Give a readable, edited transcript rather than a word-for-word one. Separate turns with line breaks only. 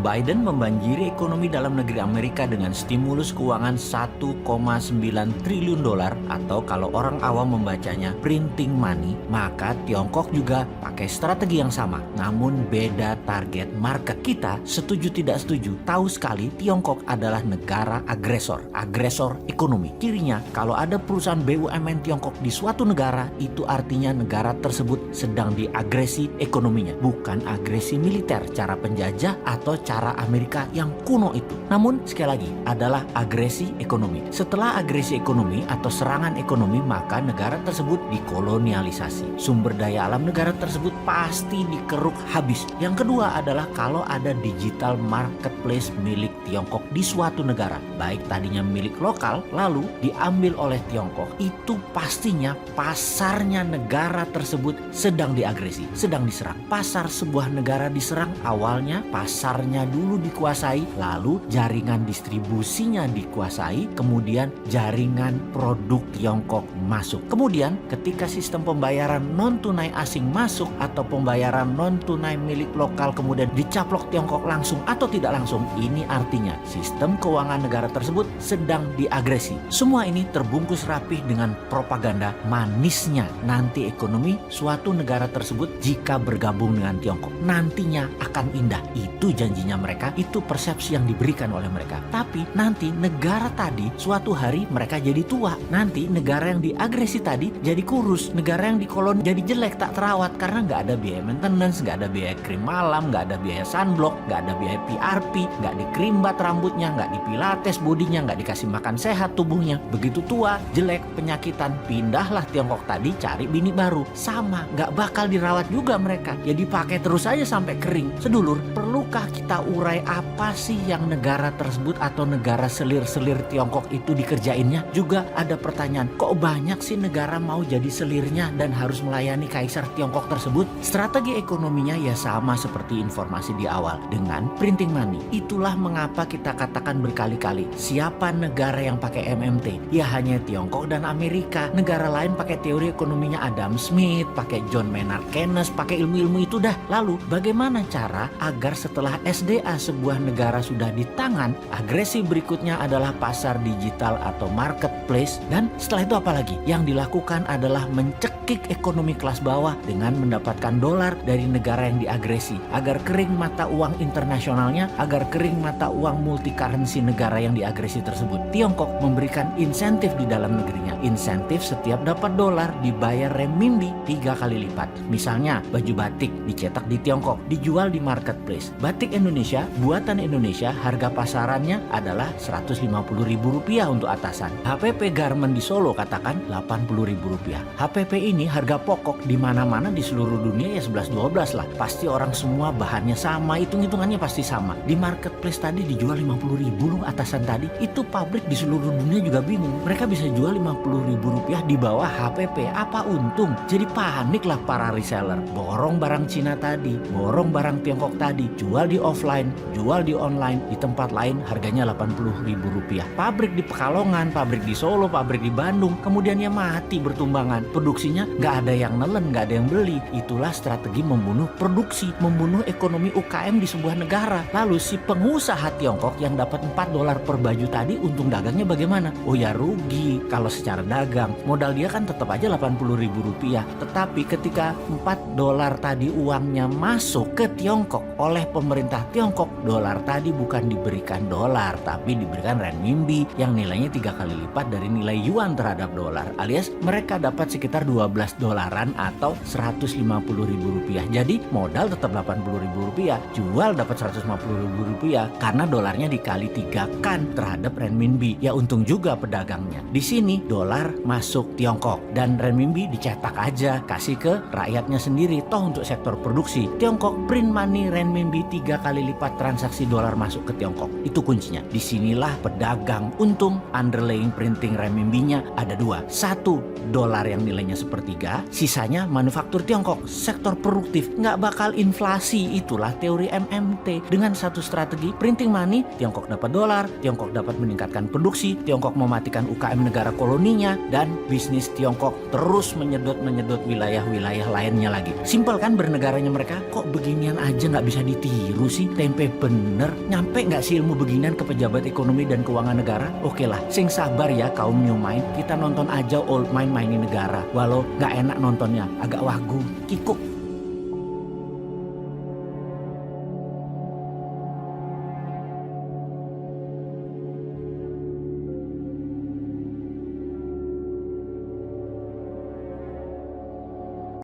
Biden membanjiri ekonomi dalam negeri Amerika dengan stimulus keuangan 1,9 triliun dolar atau kalau orang awam membacanya printing money, maka Tiongkok juga pakai strategi yang sama, namun beda target market. Kita setuju tidak setuju, tahu sekali Tiongkok adalah negara agresor ekonomi. Cirinya kalau ada perusahaan BUMN Tiongkok di suatu negara, itu artinya negara tersebut sedang diagresi ekonominya, bukan agresi militer, cara penjajah atau cara Amerika yang kuno itu. Namun sekali lagi adalah agresi ekonomi. Setelah agresi ekonomi atau serangan ekonomi, maka negara tersebut dikolonialisasi. Sumber daya alam negara tersebut pasti dikeruk habis. Yang kedua adalah kalau ada digital marketplace milik Tiongkok di suatu negara, baik tadinya milik lokal lalu diambil oleh Tiongkok, itu pastinya pasarnya negara tersebut sedang diagresi, sedang diserang. Pasar sebuah negara diserang, awalnya pasarnya dulu dikuasai, lalu jaringan distribusinya dikuasai, kemudian jaringan produk Tiongkok masuk. Kemudian ketika sistem pembayaran non tunai asing masuk atau pembayaran non tunai milik lokal kemudian dicaplok Tiongkok langsung atau tidak langsung, ini artinya sistem keuangan negara tersebut sedang diagresi. Semua ini terbungkus rapih dengan propaganda manisnya nanti ekonomi suatu negara tersebut jika bergabung dengan Tiongkok nantinya akan indah. Itu janjinya mereka, itu persepsi yang diberikan oleh mereka. Tapi nanti negara tadi suatu hari mereka jadi tua. Nanti negara yang diagresi tadi jadi kurus. Negara yang dikoloni jadi jelek, tak terawat karena nggak ada biaya maintenance, nggak ada biaya krim malam, nggak ada biaya sunblock, nggak ada biaya PRP, nggak dikrimbat rambutnya, nggak dipilates bodinya, nggak dikasih makan sehat tubuhnya. Begitu tua, jelek, penyakitan, pindahlah Tiongkok tadi cari bini baru. Sama, nggak bakal dirawat juga mereka. Ya dipakai terus aja sampai kering. Sedulur, perlukah kita urai apa sih yang negara tersebut atau negara selir-selir Tiongkok itu dikerjainnya? Juga ada pertanyaan, kok banyak sih negara mau jadi selirnya dan harus melayani kaisar Tiongkok tersebut? Strategi ekonominya ya sama seperti informasi di awal, dengan printing money. Itulah mengapa kita katakan berkali-kali, siapa negara yang pakai MMT? Ya hanya Tiongkok dan Amerika. Negara lain pakai teori ekonominya Adam Smith, pakai John Maynard Keynes, pakai ilmu-ilmu itu dah. Lalu bagaimana cara agar setelah SDA sebuah negara sudah di tangan, agresi berikutnya adalah pasar digital atau marketplace, dan setelah itu apa lagi? Yang dilakukan adalah mencekik ekonomi kelas bawah dengan mendapatkan dolar dari negara yang diagresi agar kering mata uang internasionalnya, agar kering mata uang multi currency negara yang diagresi tersebut. Tiongkok memberikan insentif di dalam negerinya. Insentif setiap dapat dolar dibayar renminbi 3 kali lipat. Misalnya baju batik dicetak di Tiongkok, dijual di marketplace. Batik Indonesia, buatan Indonesia, harga pasarannya adalah Rp150.000 untuk atasan. HPP garment di Solo katakan Rp80.000. HPP ini harga pokok di mana-mana di seluruh dunia ya 11-12 lah. Pasti orang semua bahannya sama, hitung-hitungannya pasti sama. Di marketplace tadi dijual Rp50.000 loh atasan tadi. Itu pabrik di seluruh dunia juga bingung. Mereka bisa jual Rp50.000 di bawah HPP. Apa untung? Jadi panik lah para reseller. Borong barang Cina tadi, borong barang Tiongkok tadi, jual di offline, jual di online, di tempat lain harganya Rp80.000. Pabrik di Pekalongan, pabrik di Solo, pabrik di Bandung, kemudian ya mati bertumbangan. Produksinya nggak ada yang nelen, nggak ada yang beli. Itulah strategi membunuh produksi, membunuh ekonomi UKM di sebuah negara. Lalu si pengusaha Tiongkok yang dapat $4 per baju tadi, untung dagangnya bagaimana? Oh ya rugi kalau secara dagang. Modal dia kan tetap aja Rp80.000. Tetapi ketika $4 tadi uangnya masuk ke Tiongkok oleh pemerintah Tiongkok, dolar tadi bukan diberikan dolar, tapi diberikan renminbi yang nilainya 3 kali lipat dari nilai yuan terhadap dolar, alias mereka dapat sekitar $12 atau Rp150.000. Jadi modal tetap Rp80.000, jual dapat Rp150.000 karena dolarnya dikali 3 kan terhadap renminbi. Ya untung juga pedagangnya. Di sini dolar masuk Tiongkok dan renminbi dicetak aja, kasih ke rakyatnya sendiri. Toh untuk sektor produksi, Tiongkok print money renminbi 3 kali lipat transaksi dolar masuk ke Tiongkok. Itu kuncinya. Disinilah pedagang untung. Underlying printing renminbinya ada dua. Satu, dolar yang nilainya sepertiga, sisanya manufaktur Tiongkok, sektor produktif, nggak bakal inflasi. Itulah teori MMT. Dengan satu strategi printing money, Tiongkok dapat dolar, Tiongkok dapat meningkatkan produksi, Tiongkok mematikan UKM negara koloninya, ekonominya dan bisnis Tiongkok terus menyedot wilayah-wilayah lainnya lagi. Simpel kan bernegaranya mereka? Kok beginian aja nggak bisa ditiru sih? Tempe bener. Nyampe nggak sih ilmu beginian ke pejabat ekonomi dan keuangan negara? Oke lah, sing sabar ya kaum new mind. Kita nonton aja old mind mainin negara. Walau nggak enak nontonnya, agak wagu, kikuk.